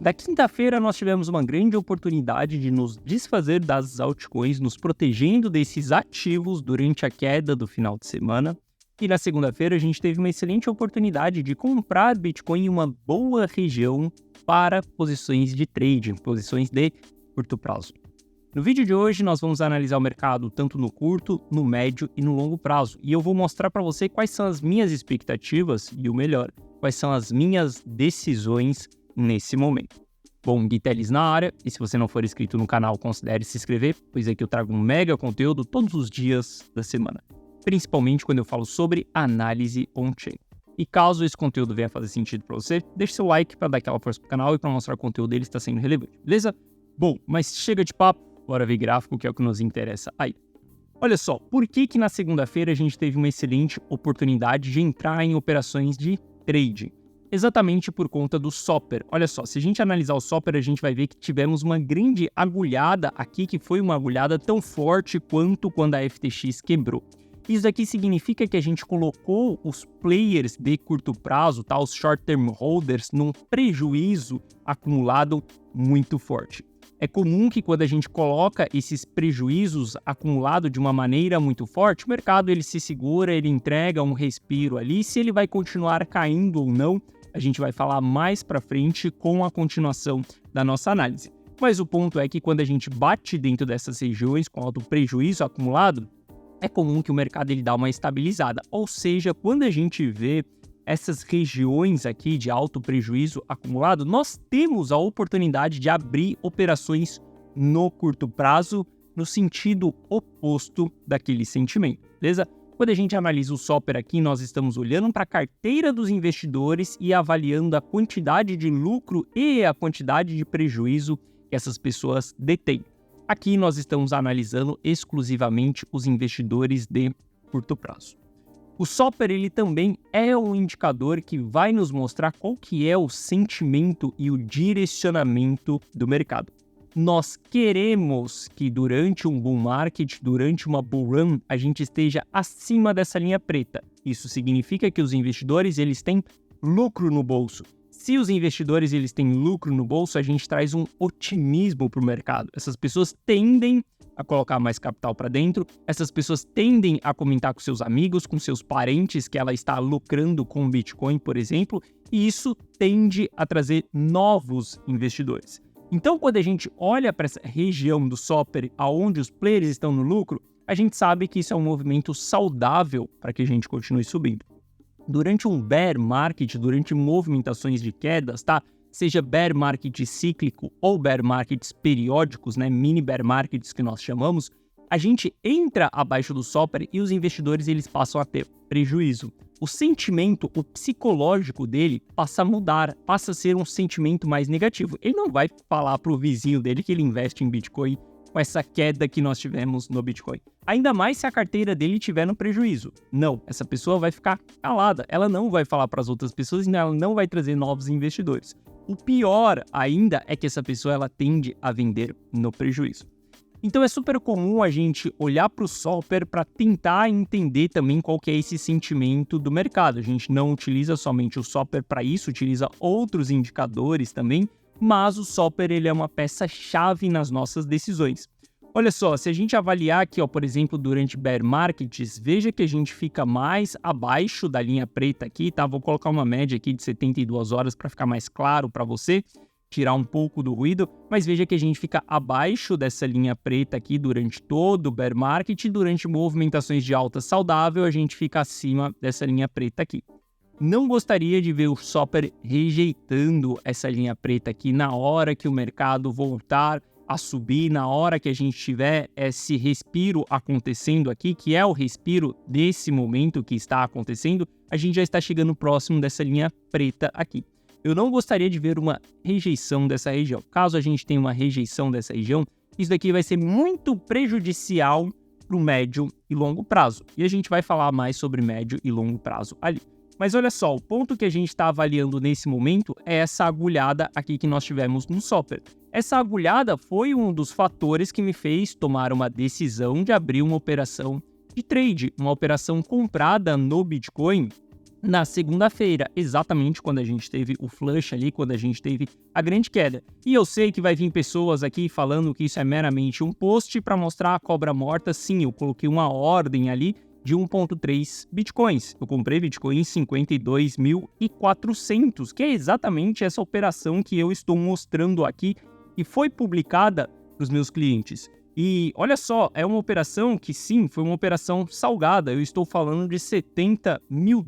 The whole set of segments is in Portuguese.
na quinta-feira nós tivemos uma grande oportunidade de nos desfazer das altcoins, nos protegendo desses ativos durante a queda do final de semana. E na segunda-feira a gente teve uma excelente oportunidade de comprar Bitcoin em uma boa região para posições de trading, posições de curto prazo. No vídeo de hoje nós vamos analisar o mercado tanto no curto, no médio e no longo prazo. E eu vou mostrar para você quais são as minhas expectativas e o melhor, quais são as minhas decisões nesse momento. Bom, Gui Teles na área, e se você não for inscrito no canal, considere se inscrever, pois aqui eu trago um mega conteúdo todos os dias da semana, principalmente quando eu falo sobre análise on-chain. E caso esse conteúdo venha fazer sentido para você, deixe seu like para dar aquela força pro canal e para mostrar que o conteúdo dele está sendo relevante, beleza? Bom, mas chega de papo, bora ver gráfico, que é o que nos interessa aí. Olha só, por que na segunda-feira a gente teve uma excelente oportunidade de entrar em operações de trading? Exatamente por conta do Soper. Olha só, se a gente analisar o Soper, a gente vai ver que tivemos uma grande agulhada aqui, que foi uma agulhada tão forte quanto quando a FTX quebrou. Isso aqui significa que a gente colocou os players de curto prazo, tá, os short-term holders, num prejuízo acumulado muito forte. É comum que quando a gente coloca esses prejuízos acumulados de uma maneira muito forte, o mercado ele se segura, ele entrega um respiro ali. Se ele vai continuar caindo ou não, a gente vai falar mais para frente com a continuação da nossa análise. Mas o ponto é que quando a gente bate dentro dessas regiões com alto prejuízo acumulado, é comum que o mercado ele dá uma estabilizada. Ou seja, quando a gente vê essas regiões aqui de alto prejuízo acumulado, nós temos a oportunidade de abrir operações no curto prazo no sentido oposto daquele sentimento, beleza? Quando a gente analisa o Soper aqui, nós estamos olhando para a carteira dos investidores e avaliando a quantidade de lucro e a quantidade de prejuízo que essas pessoas detêm. Aqui nós estamos analisando exclusivamente os investidores de curto prazo. O Soper ele também é um indicador que vai nos mostrar qual que é o sentimento e o direcionamento do mercado. Nós queremos que durante um bull market, durante uma bull run, a gente esteja acima dessa linha preta. Isso significa que os investidores eles têm lucro no bolso. Se os investidores eles têm lucro no bolso, a gente traz um otimismo para o mercado. Essas pessoas tendem a colocar mais capital para dentro, essas pessoas tendem a comentar com seus amigos, com seus parentes que ela está lucrando com o Bitcoin, por exemplo, e isso tende a trazer novos investidores. Então, quando a gente olha para essa região do Soper, aonde os players estão no lucro, a gente sabe que isso é um movimento saudável para que a gente continue subindo. Durante um bear market, durante movimentações de quedas, tá? Seja bear market cíclico ou bear markets periódicos, né? Mini bear markets que nós chamamos, a gente entra abaixo do Soper e os investidores eles passam a ter prejuízo. O sentimento, o psicológico dele passa a mudar, passa a ser um sentimento mais negativo. Ele não vai falar para o vizinho dele que ele investe em Bitcoin com essa queda que nós tivemos no Bitcoin. Ainda mais se a carteira dele tiver no prejuízo. Não, essa pessoa vai ficar calada. Ela não vai falar para as outras pessoas e ela não vai trazer novos investidores. O pior ainda é que essa pessoa ela tende a vender no prejuízo. Então é super comum a gente olhar para o Soper para tentar entender também qual que é esse sentimento do mercado. A gente não utiliza somente o Soper para isso, utiliza outros indicadores também, mas o Soper ele é uma peça-chave nas nossas decisões. Olha só, se a gente avaliar aqui, ó, por exemplo, durante bear markets, veja que a gente fica mais abaixo da linha preta aqui, tá? Vou colocar uma média aqui de 72 horas para ficar mais claro para você, tirar um pouco do ruído, mas veja que a gente fica abaixo dessa linha preta aqui durante todo o bear market e durante movimentações de alta saudável a gente fica acima dessa linha preta aqui. Não gostaria de ver o Soper rejeitando essa linha preta aqui na hora que o mercado voltar a subir, na hora que a gente tiver esse respiro acontecendo aqui, que é o respiro desse momento que está acontecendo, a gente já está chegando próximo dessa linha preta aqui. Eu não gostaria de ver uma rejeição dessa região. Caso a gente tenha uma rejeição dessa região, isso daqui vai ser muito prejudicial para o médio e longo prazo. E a gente vai falar mais sobre médio e longo prazo ali. Mas olha só, o ponto que a gente está avaliando nesse momento é essa agulhada aqui que nós tivemos no Soper. Essa agulhada foi um dos fatores que me fez tomar uma decisão de abrir uma operação de trade, uma operação comprada no Bitcoin na segunda-feira, exatamente quando a gente teve o flush ali, quando a gente teve a grande queda. E eu sei que vai vir pessoas aqui falando que isso é meramente um post para mostrar a cobra morta. Sim, eu coloquei uma ordem ali de 1.3 bitcoins. Eu comprei bitcoin em 52.400, que é exatamente essa operação que eu estou mostrando aqui e foi publicada para os meus clientes. E olha só, é uma operação que sim, foi uma operação salgada. Eu estou falando de $70 mil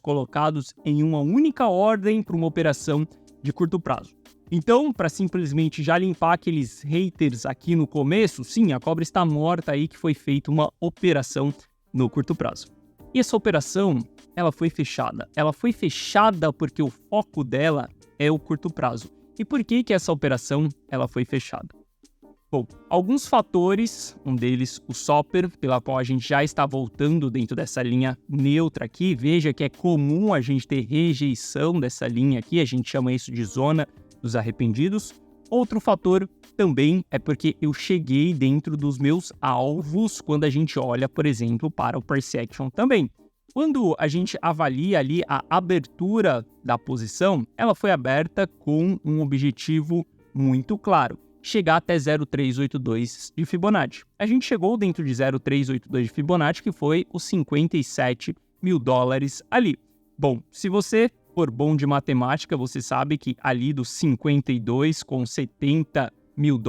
colocados em uma única ordem para uma operação de curto prazo. Então, para simplesmente já limpar aqueles haters aqui no começo, sim, a cobra está morta aí que foi feita uma operação no curto prazo. E essa operação, ela foi fechada. Ela foi fechada porque o foco dela é o curto prazo. E por que essa operação ela foi fechada? Bom, alguns fatores, um deles o Soper, pela qual a gente já está voltando dentro dessa linha neutra aqui. Veja que é comum a gente ter rejeição dessa linha aqui, a gente chama isso de zona dos arrependidos. Outro fator também é porque eu cheguei dentro dos meus alvos quando a gente olha, por exemplo, para o Price Action também. Quando a gente avalia ali a abertura da posição, ela foi aberta com um objetivo muito claro: chegar até 0,382 de Fibonacci. A gente chegou dentro de 0,382 de Fibonacci, que foi os $57 mil ali. Bom, se você for bom de matemática, você sabe que ali dos 52 com $70 mil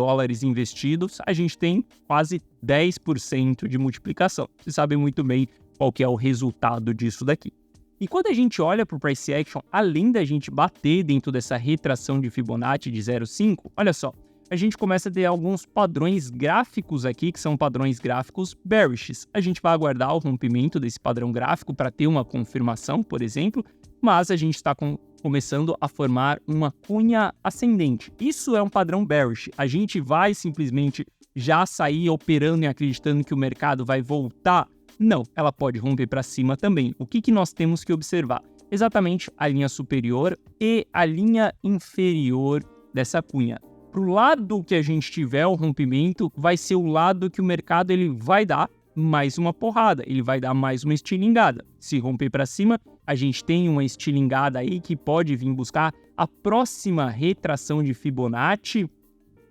investidos, a gente tem quase 10% de multiplicação. Você sabe muito bem qual que é o resultado disso daqui. E quando a gente olha para o Price Action, além da gente bater dentro dessa retração de Fibonacci de 0,5, olha só, a gente começa a ter alguns padrões gráficos aqui, que são padrões gráficos bearish. A gente vai aguardar o rompimento desse padrão gráfico para ter uma confirmação, por exemplo, mas a gente está começando a formar uma cunha ascendente. Isso é um padrão bearish. A gente vai simplesmente já sair operando e acreditando que o mercado vai voltar? Não, ela pode romper para cima também. O que nós temos que observar? Exatamente a linha superior e a linha inferior dessa cunha. Para o lado que a gente tiver o rompimento, vai ser o lado que o mercado ele vai dar mais uma porrada, ele vai dar mais uma estilingada. Se romper para cima, a gente tem uma estilingada aí que pode vir buscar a próxima retração de Fibonacci,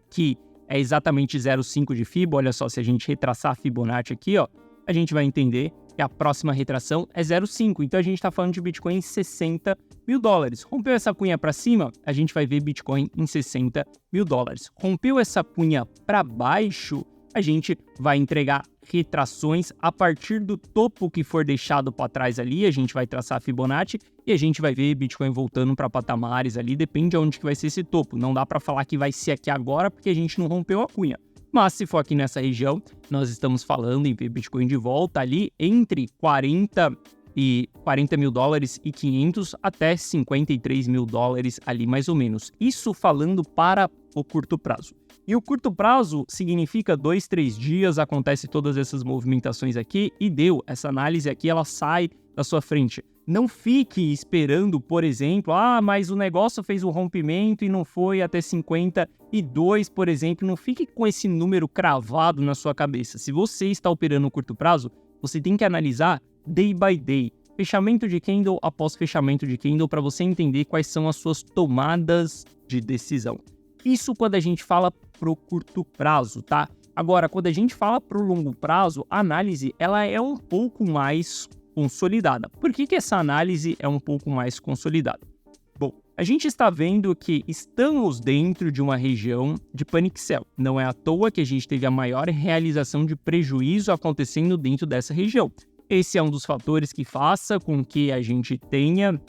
que é exatamente 0,5 de Fibo. Olha só, se a gente retraçar a Fibonacci aqui, ó, a gente vai entender que a próxima retração é 0,5. Então a gente está falando de Bitcoin em $60 mil. Rompeu essa cunha para cima, a gente vai ver Bitcoin em $60 mil. Rompeu essa cunha para baixo, a gente vai entregar retrações a partir do topo que for deixado para trás ali. A gente vai traçar a Fibonacci e a gente vai ver Bitcoin voltando para patamares ali. Depende de onde que vai ser esse topo. Não dá para falar que vai ser aqui agora porque a gente não rompeu a cunha. Mas se for aqui nessa região, nós estamos falando em ver Bitcoin de volta ali entre $40 mil e 500 até $53 mil ali mais ou menos. Isso falando para o curto prazo. E o curto prazo significa 2, 3 dias, acontece todas essas movimentações aqui e deu. Essa análise aqui, ela sai da sua frente. Não fique esperando, por exemplo, mas o negócio fez o rompimento e não foi até 52, por exemplo. Não fique com esse número cravado na sua cabeça. Se você está operando no curto prazo, você tem que analisar day by day, fechamento de candle após fechamento de candle, para você entender quais são as suas tomadas de decisão. Isso quando a gente fala pro curto prazo, tá? Agora, quando a gente fala pro longo prazo, a análise ela é um pouco mais consolidada. Por que essa análise é um pouco mais consolidada? Bom, a gente está vendo que estamos dentro de uma região de panic sell. Não é à toa que a gente teve a maior realização de prejuízo acontecendo dentro dessa região. Esse é um dos fatores que faça com que a gente tenha,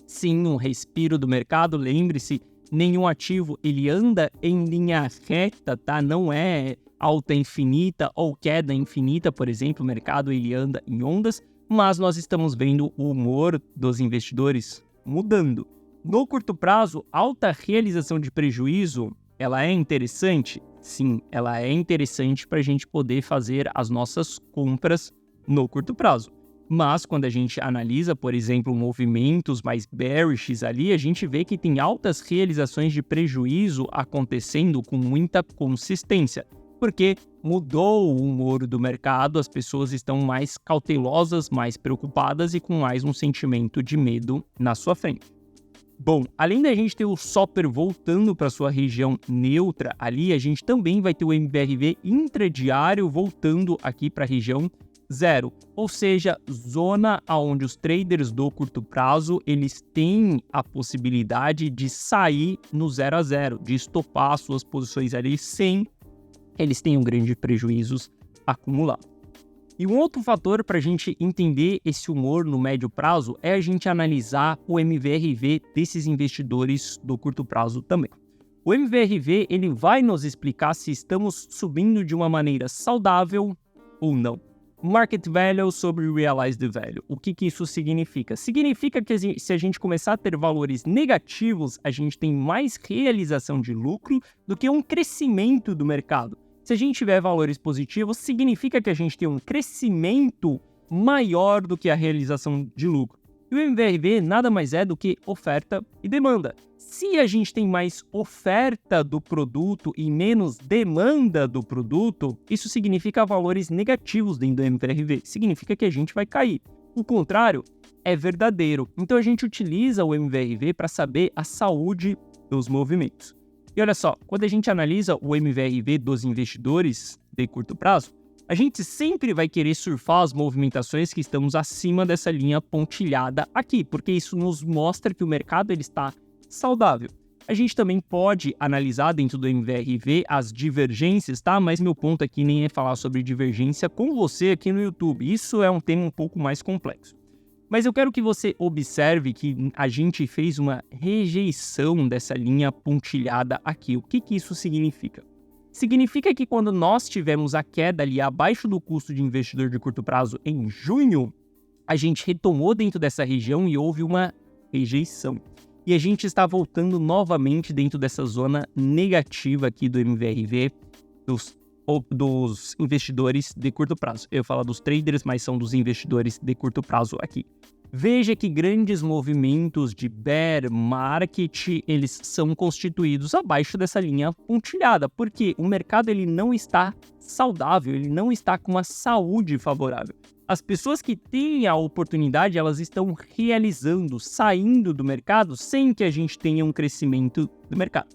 sim, um respiro do mercado. Lembre-se, nenhum ativo ele anda em linha reta, tá? Não é alta infinita ou queda infinita, por exemplo. O mercado ele anda em ondas, mas nós estamos vendo o humor dos investidores mudando. No curto prazo, alta realização de prejuízo, ela é interessante? Sim, ela é interessante para a gente poder fazer as nossas compras no curto prazo. Mas quando a gente analisa, por exemplo, movimentos mais bearish ali, a gente vê que tem altas realizações de prejuízo acontecendo com muita consistência. porque mudou o humor do mercado, as pessoas estão mais cautelosas, mais preocupadas e com mais um sentimento de medo na sua frente. Bom, além da gente ter o Soper voltando para sua região neutra ali, a gente também vai ter o MVRV intradiário voltando aqui para a região zero, ou seja, zona onde os traders do curto prazo eles têm a possibilidade de sair no 0 a 0, de estopar suas posições ali sem eles tenham grandes prejuízos acumulados. E um outro fator para a gente entender esse humor no médio prazo é a gente analisar o MVRV desses investidores do curto prazo também. O MVRV ele vai nos explicar se estamos subindo de uma maneira saudável ou não. Market Value sobre Realized Value. O que isso significa? Significa que se a gente começar a ter valores negativos, a gente tem mais realização de lucro do que um crescimento do mercado. Se a gente tiver valores positivos, significa que a gente tem um crescimento maior do que a realização de lucro. E o MVRV nada mais é do que oferta e demanda. Se a gente tem mais oferta do produto e menos demanda do produto, isso significa valores negativos dentro do MVRV. Significa que a gente vai cair. O contrário é verdadeiro. Então a gente utiliza o MVRV para saber a saúde dos movimentos. E olha só, quando a gente analisa o MVRV dos investidores de curto prazo, a gente sempre vai querer surfar as movimentações que estamos acima dessa linha pontilhada aqui, porque isso nos mostra que o mercado ele está saudável. A gente também pode analisar dentro do MVRV as divergências, tá? Mas meu ponto aqui nem é falar sobre divergência com você aqui no YouTube. Isso é um tema um pouco mais complexo. Mas eu quero que você observe que a gente fez uma rejeição dessa linha pontilhada aqui. O que isso significa? Significa que quando nós tivemos a queda ali abaixo do custo de investidor de curto prazo em junho, a gente retomou dentro dessa região e houve uma rejeição. E a gente está voltando novamente dentro dessa zona negativa aqui do MVRV dos investidores de curto prazo. Eu falo dos traders, mas são dos investidores de curto prazo aqui. Veja que grandes movimentos de bear market, eles são constituídos abaixo dessa linha pontilhada, porque o mercado ele não está saudável, ele não está com uma saúde favorável. As pessoas que têm a oportunidade, elas estão realizando, saindo do mercado sem que a gente tenha um crescimento do mercado.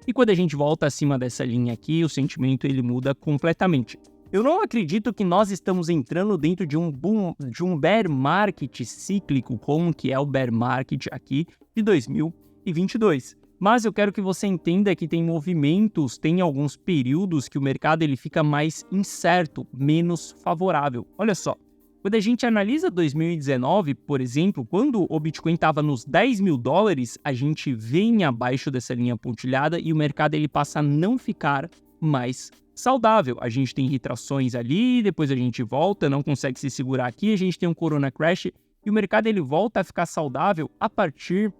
E quando a gente volta acima dessa linha aqui, o sentimento ele muda completamente. Eu não acredito que nós estamos entrando dentro de um bear market cíclico, como que é o bear market aqui de 2022. Mas eu quero que você entenda que tem movimentos, tem alguns períodos que o mercado ele fica mais incerto, menos favorável. Olha só, quando a gente analisa 2019, por exemplo, quando o Bitcoin estava nos 10 mil dólares, a gente vem abaixo dessa linha pontilhada e o mercado ele passa a não ficar mais saudável. A gente tem retrações ali, depois a gente volta, não consegue se segurar aqui, a gente tem um Corona Crash e o mercado ele volta a ficar saudável a partir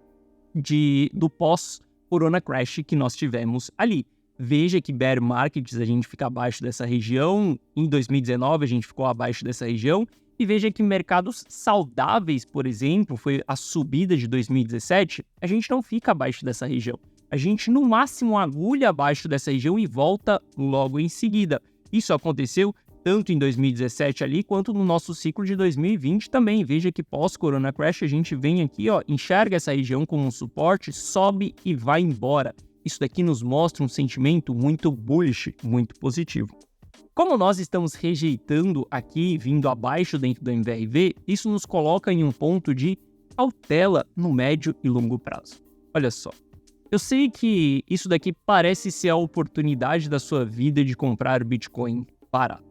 do pós-Corona Crash que nós tivemos ali. Veja que bear markets a gente fica abaixo dessa região, em 2019 a gente ficou abaixo dessa região, e veja que mercados saudáveis, por exemplo, foi a subida de 2017, a gente não fica abaixo dessa região. A gente no máximo agulha abaixo dessa região e volta logo em seguida. Isso aconteceu tanto em 2017 ali, quanto no nosso ciclo de 2020 também. Veja que pós-Corona Crash a gente vem aqui, ó, enxerga essa região como um suporte, sobe e vai embora. Isso daqui nos mostra um sentimento muito bullish, muito positivo. Como nós estamos rejeitando aqui, vindo abaixo dentro do MVRV, isso nos coloca em um ponto de cautela no médio e longo prazo. Olha só, eu sei que isso daqui parece ser a oportunidade da sua vida de comprar Bitcoin barato.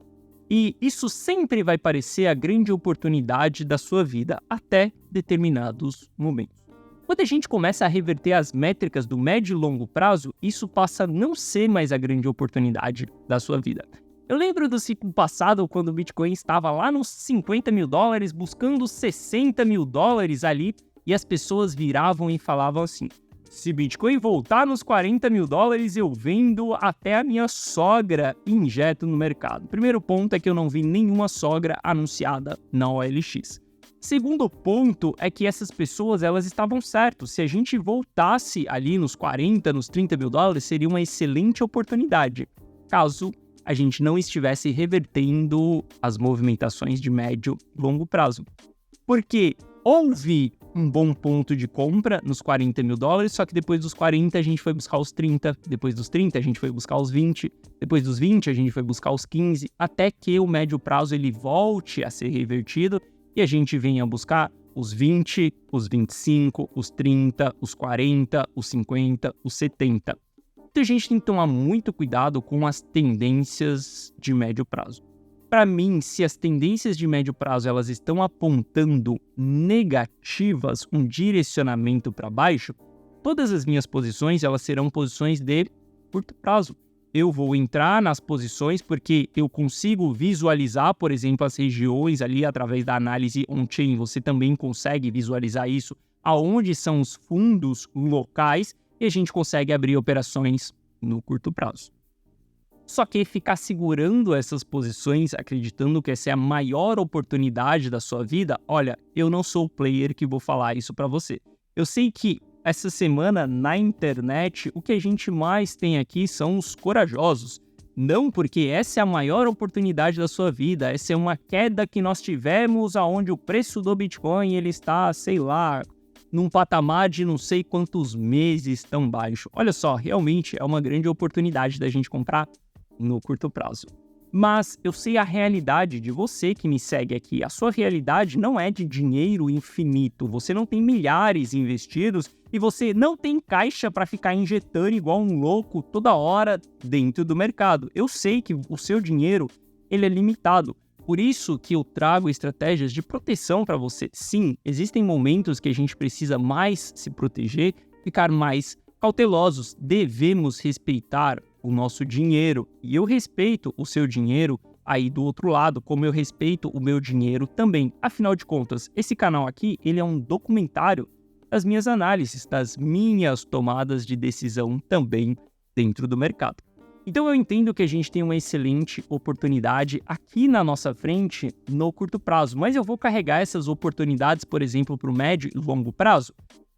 E isso sempre vai parecer a grande oportunidade da sua vida até determinados momentos. Quando a gente começa a reverter as métricas do médio e longo prazo, isso passa a não ser mais a grande oportunidade da sua vida. Eu lembro do ciclo passado, quando o Bitcoin estava lá nos 50 mil dólares, buscando 60 mil dólares ali, e as pessoas viravam e falavam assim: se Bitcoin voltar nos 40 mil dólares, eu vendo até a minha sogra e injeto no mercado. Primeiro ponto é que eu não vi nenhuma sogra anunciada na OLX. Segundo ponto é que essas pessoas elas estavam certas. Se a gente voltasse ali nos 40, nos 30 mil dólares, seria uma excelente oportunidade. Caso a gente não estivesse revertendo as movimentações de médio e longo prazo. Porque houve um bom ponto de compra nos $40 mil, só que depois dos 40 a gente foi buscar os 30, depois dos 30 a gente foi buscar os 20, depois dos 20 a gente foi buscar os 15, até que o médio prazo ele volte a ser revertido e a gente venha buscar os 20, os 25, os 30, os 40, os 50, os 70. Então a gente tem que tomar muito cuidado com as tendências de médio prazo. Para mim, se as tendências de médio prazo elas estão apontando negativas, um direcionamento para baixo, todas as minhas posições elas serão posições de curto prazo. Eu vou entrar nas posições porque eu consigo visualizar, por exemplo, as regiões ali através da análise on-chain. Você também consegue visualizar isso, aonde são os fundos locais e a gente consegue abrir operações no curto prazo. Só que ficar segurando essas posições, acreditando que essa é a maior oportunidade da sua vida, olha, eu não sou o player que vou falar isso para você. Eu sei que essa semana na internet, o que a gente mais tem aqui são os corajosos. Não porque essa é a maior oportunidade da sua vida, essa é uma queda que nós tivemos aonde o preço do Bitcoin ele está, sei lá, num patamar de não sei quantos meses tão baixo. Olha só, realmente é uma grande oportunidade da gente comprar no curto prazo. Mas eu sei a realidade de você que me segue aqui. A sua realidade não é de dinheiro infinito. Você não tem milhares investidos e você não tem caixa para ficar injetando igual um louco toda hora dentro do mercado. Eu sei que o seu dinheiro ele é limitado. Por isso que eu trago estratégias de proteção para você. Sim, existem momentos que a gente precisa mais se proteger, ficar mais cautelosos. Devemos respeitar o nosso dinheiro. E eu respeito o seu dinheiro aí do outro lado, como eu respeito o meu dinheiro também. Afinal de contas, esse canal aqui, ele é um documentário das minhas análises, das minhas tomadas de decisão também dentro do mercado. Então eu entendo que a gente tem uma excelente oportunidade aqui na nossa frente no curto prazo, mas eu vou carregar essas oportunidades, por exemplo, para o médio e longo prazo?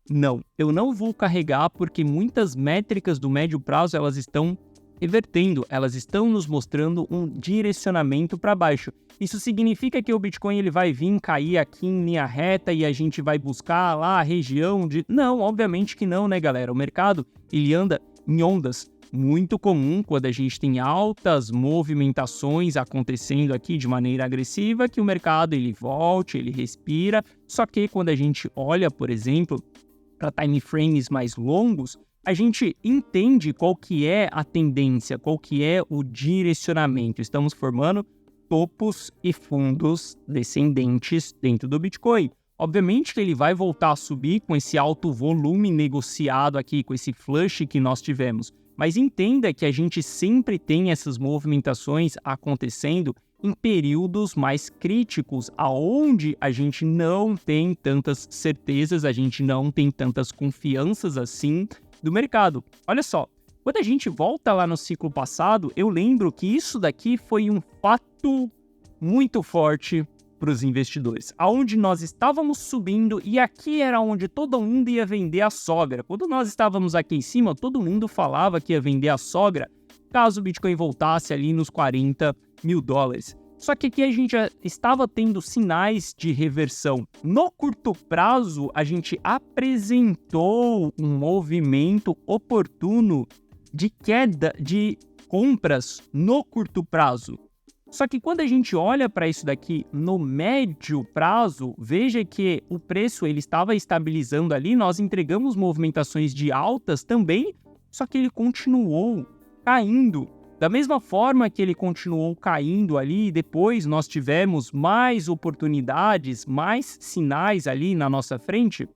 Não, eu não vou carregar porque muitas métricas do médio prazo elas estão revertendo, elas estão nos mostrando um direcionamento para baixo. Isso significa que o Bitcoin ele vai vir cair aqui em linha reta e a gente vai buscar lá a região de... Não, obviamente que não, né, galera? O mercado ele anda em ondas. Muito comum quando a gente tem altas movimentações acontecendo aqui de maneira agressiva, que o mercado ele volte, ele respira. Só que quando a gente olha, por exemplo, para time frames mais longos, a gente entende qual que é a tendência, qual que é o direcionamento. Estamos formando topos e fundos descendentes dentro do Bitcoin. Obviamente que ele vai voltar a subir com esse alto volume negociado aqui, com esse flush que nós tivemos. Mas entenda que a gente sempre tem essas movimentações acontecendo em períodos mais críticos, aonde a gente não tem tantas certezas, a gente não tem tantas confianças assim do mercado. Olha só, quando a gente volta lá no ciclo passado, eu lembro que isso daqui foi um fato muito forte para os investidores, aonde nós estávamos subindo e aqui era onde todo mundo ia vender a sogra. Quando nós estávamos aqui em cima, todo mundo falava que ia vender a sogra caso o Bitcoin voltasse ali nos $40 mil. Só que aqui a gente já estava tendo sinais de reversão. No curto prazo, a gente apresentou um movimento oportuno de queda de compras no curto prazo. Só que quando a gente olha para isso daqui no médio prazo, veja que o preço ele estava estabilizando ali, nós entregamos movimentações de altas também, só que ele continuou caindo. Da mesma forma que ele continuou caindo ali, depois nós tivemos mais oportunidades, mais sinais ali na nossa frente,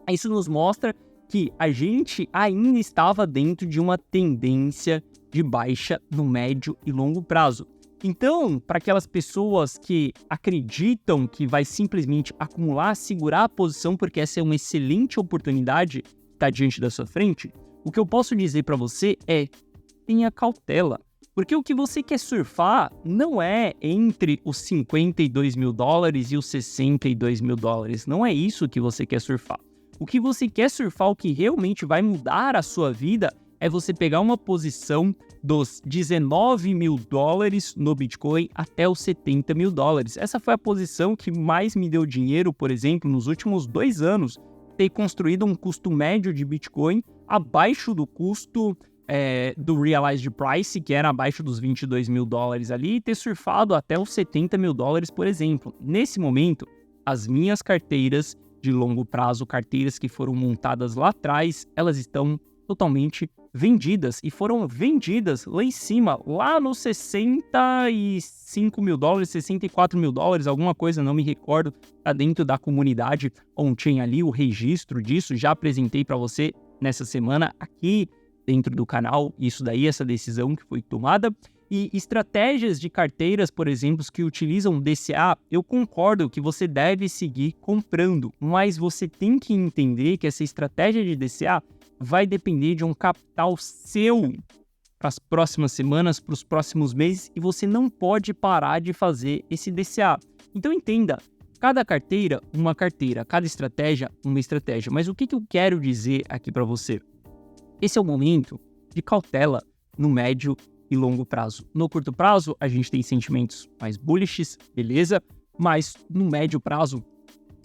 isso nos mostra que a gente ainda estava dentro de uma tendência de baixa no médio e longo prazo. Então, para aquelas pessoas que acreditam que vai simplesmente acumular, segurar a posição porque essa é uma excelente oportunidade que está diante da sua frente, o que eu posso dizer para você é tenha cautela. Porque o que você quer surfar não é entre os $52 mil e os $62 mil. Não é isso que você quer surfar. O que você quer surfar, o que realmente vai mudar a sua vida, é você pegar uma posição dos 19 mil dólares no Bitcoin até os 70 mil dólares. Essa foi a posição que mais me deu dinheiro, por exemplo, nos últimos 2 anos, ter construído um custo médio de Bitcoin abaixo do custo do Realized Price, que era abaixo dos 22 mil dólares ali, e ter surfado até os 70 mil dólares, por exemplo. Nesse momento, as minhas carteiras de longo prazo, carteiras que foram montadas lá atrás, elas estão totalmente vendidas, e foram vendidas lá em cima, lá nos 65 mil dólares, 64 mil dólares, alguma coisa, não me recordo, tá dentro da comunidade on-chain ali, o registro disso, já apresentei para você nessa semana aqui dentro do canal, isso daí, essa decisão que foi tomada. E estratégias de carteiras, por exemplo, que utilizam DCA, eu concordo que você deve seguir comprando, mas você tem que entender que essa estratégia de DCA vai depender de um capital seu para as próximas semanas, para os próximos meses, e você não pode parar de fazer esse DCA. Então entenda, cada carteira, uma carteira, cada estratégia, uma estratégia. Mas o que eu quero dizer aqui para você? Esse é o momento de cautela no médio e longo prazo. No curto prazo, a gente tem sentimentos mais bullish, beleza? Mas no médio prazo,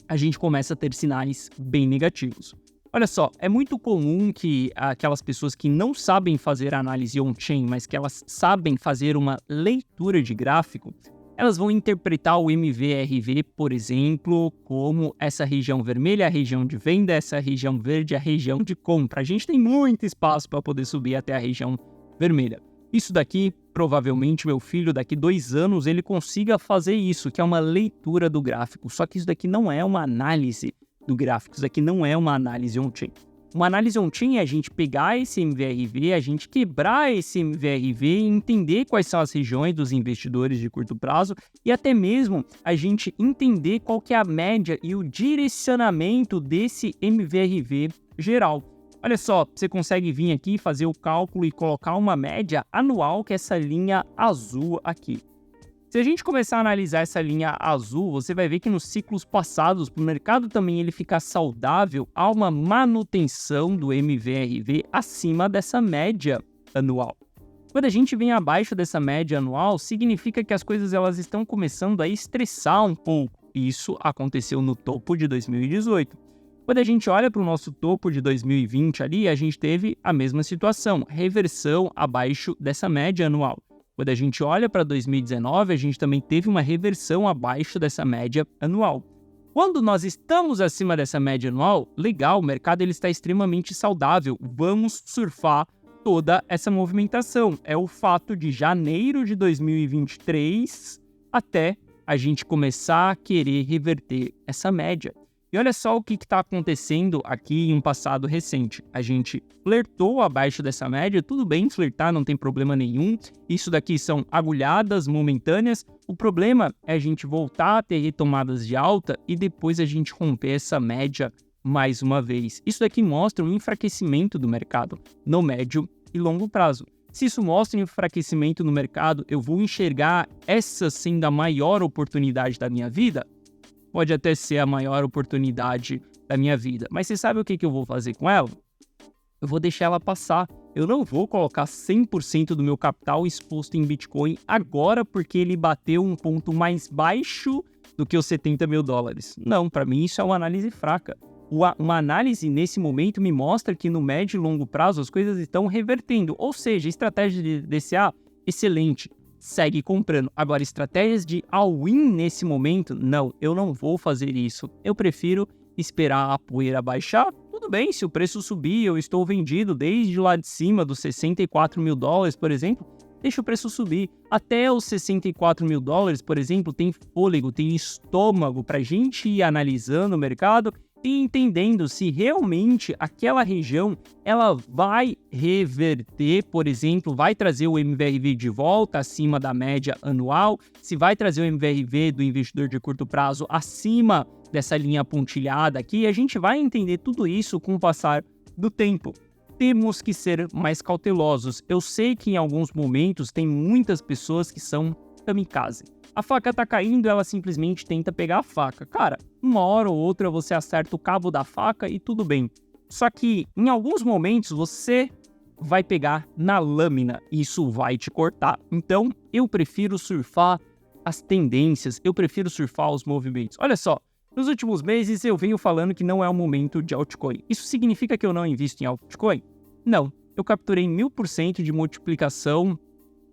a gente começa a ter sinais bem negativos. Olha só, é muito comum que aquelas pessoas que não sabem fazer análise on-chain, mas que elas sabem fazer uma leitura de gráfico, elas vão interpretar o MVRV, por exemplo, como essa região vermelha, a região de venda, essa região verde, a região de compra. A gente tem muito espaço para poder subir até a região vermelha. Isso daqui, provavelmente, meu filho, daqui 2 anos, ele consiga fazer isso, que é uma leitura do gráfico. Só que isso daqui não é uma análise do gráfico, isso daqui não é uma análise on-chain. Uma análise on-chain é a gente pegar esse MVRV, a gente quebrar esse MVRV e entender quais são as regiões dos investidores de curto prazo e até mesmo a gente entender qual que é a média e o direcionamento desse MVRV geral. Olha só, você consegue vir aqui, fazer o cálculo e colocar uma média anual, que é essa linha azul aqui. Se a gente começar a analisar essa linha azul, você vai ver que nos ciclos passados, para o mercado também ele ficar saudável, há uma manutenção do MVRV acima dessa média anual. Quando a gente vem abaixo dessa média anual, significa que as coisas elas estão começando a estressar um pouco. Isso aconteceu no topo de 2018. Quando a gente olha para o nosso topo de 2020 ali, a gente teve a mesma situação, reversão abaixo dessa média anual. Quando a gente olha para 2019, a gente também teve uma reversão abaixo dessa média anual. Quando nós estamos acima dessa média anual, legal, o mercado ele está extremamente saudável, vamos surfar toda essa movimentação. É o fato de janeiro de 2023 até a gente começar a querer reverter essa média. E olha só o que está acontecendo aqui em um passado recente. A gente flertou abaixo dessa média, tudo bem flertar, não tem problema nenhum. Isso daqui são agulhadas momentâneas. O problema é a gente voltar a ter retomadas de alta e depois a gente romper essa média mais uma vez. Isso daqui mostra um enfraquecimento do mercado no médio e longo prazo. Se isso mostra um enfraquecimento no mercado, eu vou enxergar essa sendo a maior oportunidade da minha vida? Pode até ser a maior oportunidade da minha vida. Mas você sabe o que eu vou fazer com ela? Eu vou deixar ela passar. Eu não vou colocar 100% do meu capital exposto em Bitcoin agora porque ele bateu um ponto mais baixo do que os 70 mil dólares. Não, para mim isso é uma análise fraca. Uma análise nesse momento me mostra que no médio e longo prazo as coisas estão revertendo. Ou seja, estratégia de DCA, excelente. Segue comprando. Agora, estratégias de all-in nesse momento, não, eu não vou fazer isso. Eu prefiro esperar a poeira baixar. Tudo bem, se o preço subir, eu estou vendido desde lá de cima dos 64 mil dólares, por exemplo, deixa o preço subir. Até os 64 mil dólares, por exemplo, tem fôlego, tem estômago para a gente ir analisando o mercado e entendendo se realmente aquela região ela vai reverter, por exemplo, vai trazer o MVRV de volta acima da média anual, se vai trazer o MVRV do investidor de curto prazo acima dessa linha pontilhada aqui, a gente vai entender tudo isso com o passar do tempo. Temos que ser mais cautelosos. Eu sei que em alguns momentos tem muitas pessoas que são kamikaze. A faca tá caindo, ela simplesmente tenta pegar a faca. Cara, uma hora ou outra você acerta o cabo da faca e tudo bem. Só que em alguns momentos você vai pegar na lâmina, isso vai te cortar. Então, eu prefiro surfar as tendências, eu prefiro surfar os movimentos. Olha só, nos últimos meses eu venho falando que não é o momento de altcoin. Isso significa que eu não invisto em altcoin? Não, eu capturei 1000% de multiplicação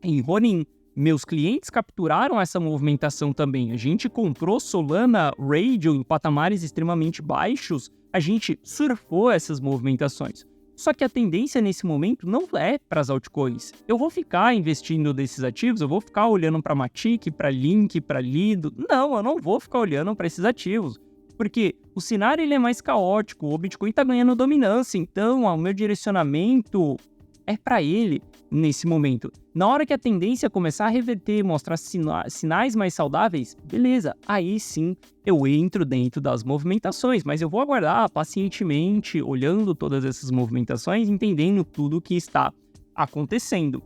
em Ronin. Meus clientes capturaram essa movimentação também. A gente comprou Solana Radio em patamares extremamente baixos, a gente surfou essas movimentações. Só que a tendência nesse momento não é para as altcoins. Eu vou ficar investindo nesses ativos, eu vou ficar olhando para Matic, para Link, para Lido. Não, eu não vou ficar olhando para esses ativos. Porque o cenário ele é mais caótico, o Bitcoin está ganhando dominância, então o meu direcionamento é para ele nesse momento. Na hora que a tendência começar a reverter, mostrar sinais mais saudáveis, beleza, aí sim eu entro dentro das movimentações, mas eu vou aguardar pacientemente, olhando todas essas movimentações, entendendo tudo o que está acontecendo.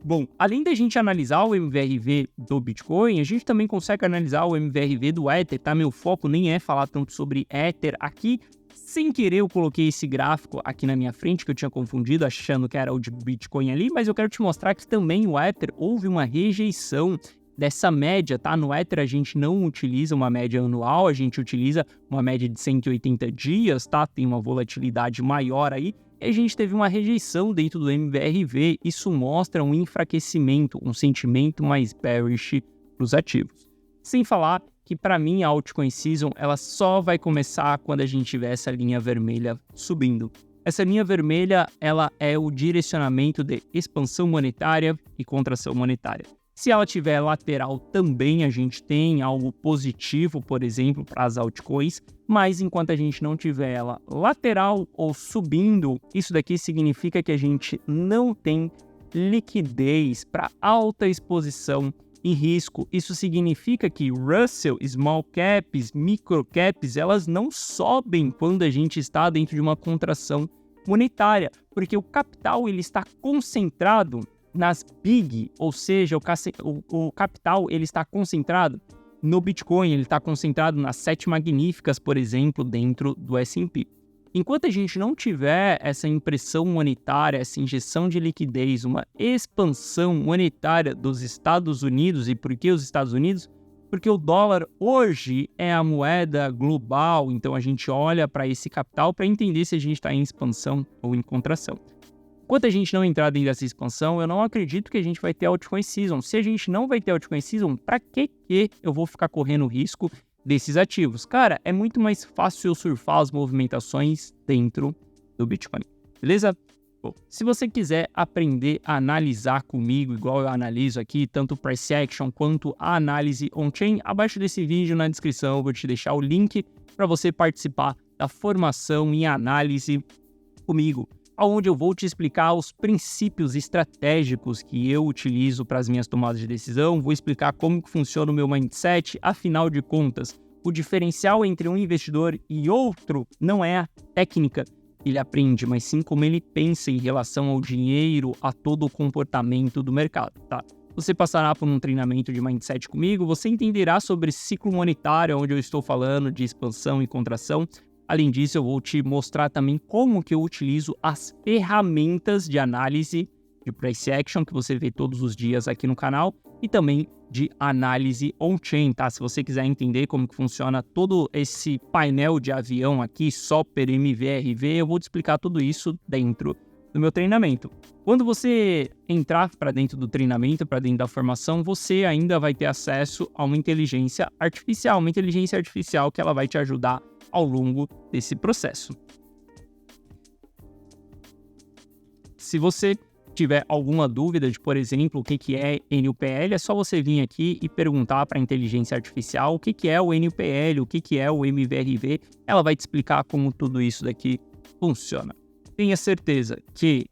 Bom, além da gente analisar o MVRV do Bitcoin, a gente também consegue analisar o MVRV do Ether, tá? Meu foco nem é falar tanto sobre Ether aqui. Sem querer, eu coloquei esse gráfico aqui na minha frente, que eu tinha confundido, achando que era o de Bitcoin ali, mas eu quero te mostrar que também o Ether houve uma rejeição dessa média, tá? No Ether a gente não utiliza uma média anual, a gente utiliza uma média de 180 dias, tá? Tem uma volatilidade maior aí, e a gente teve uma rejeição dentro do MVRV, isso mostra um enfraquecimento, um sentimento mais bearish para os ativos. Sem falar que para mim a altcoin season ela só vai começar quando a gente tiver essa linha vermelha subindo. Essa linha vermelha ela é o direcionamento de expansão monetária e contração monetária. Se ela tiver lateral também a gente tem algo positivo, por exemplo, para as altcoins, mas enquanto a gente não tiver ela lateral ou subindo, isso daqui significa que a gente não tem liquidez para alta exposição e risco. Isso significa que Russell, Small Caps, Micro Caps, elas não sobem quando a gente está dentro de uma contração monetária, porque o capital ele está concentrado nas Big, ou seja, o capital ele está concentrado no Bitcoin, ele está concentrado nas 7 magníficas, por exemplo, dentro do S&P. Enquanto a gente não tiver essa impressão monetária, essa injeção de liquidez, uma expansão monetária dos Estados Unidos, e por que os Estados Unidos? Porque o dólar hoje é a moeda global, então a gente olha para esse capital para entender se a gente está em expansão ou em contração. Enquanto a gente não entrar dentro dessa expansão, eu não acredito que a gente vai ter altcoin season. Se a gente não vai ter altcoin season, para que eu vou ficar correndo risco desses ativos? Cara, é muito mais fácil eu surfar as movimentações dentro do Bitcoin, beleza? Bom, se você quiser aprender a analisar comigo, igual eu analiso aqui, tanto o price action quanto a análise on-chain, abaixo desse vídeo na descrição eu vou te deixar o link para você participar da formação em análise comigo, onde eu vou te explicar os princípios estratégicos que eu utilizo para as minhas tomadas de decisão, vou explicar como que funciona o meu mindset, afinal de contas, o diferencial entre um investidor e outro não é a técnica que ele aprende, mas sim como ele pensa em relação ao dinheiro, a todo o comportamento do mercado, tá? Você passará por um treinamento de mindset comigo, você entenderá sobre ciclo monetário, onde eu estou falando de expansão e contração. Além disso, eu vou te mostrar também como que eu utilizo as ferramentas de análise de price action que você vê todos os dias aqui no canal e também de análise on-chain, tá? Se você quiser entender como que funciona todo esse painel de avião aqui, Soper, MVRV, eu vou te explicar tudo isso dentro do meu treinamento. Quando você entrar para dentro do treinamento, para dentro da formação, você ainda vai ter acesso a uma inteligência artificial que ela vai te ajudar ao longo desse processo. Se você tiver alguma dúvida de, por exemplo, o que é NUPL, é só você vir aqui e perguntar para a inteligência artificial o que é o NUPL, o que é o MVRV, ela vai te explicar como tudo isso daqui funciona. Tenha certeza que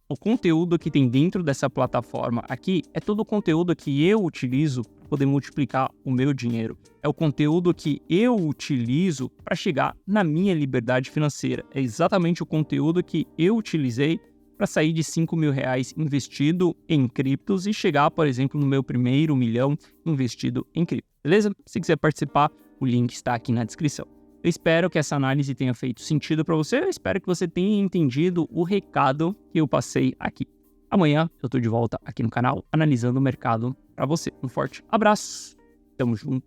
o conteúdo que tem dentro dessa plataforma aqui é todo o conteúdo que eu utilizo para poder multiplicar o meu dinheiro. É o conteúdo que eu utilizo para chegar na minha liberdade financeira. É exatamente o conteúdo que eu utilizei para sair de R$5.000 investido em criptos e chegar, por exemplo, no meu primeiro milhão investido em cripto. Beleza? Se quiser participar, o link está aqui na descrição. Eu espero que essa análise tenha feito sentido para você. Eu espero que você tenha entendido o recado que eu passei aqui. Amanhã eu tô de volta aqui no canal analisando o mercado para você. Um forte abraço. Tamo junto.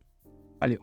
Valeu.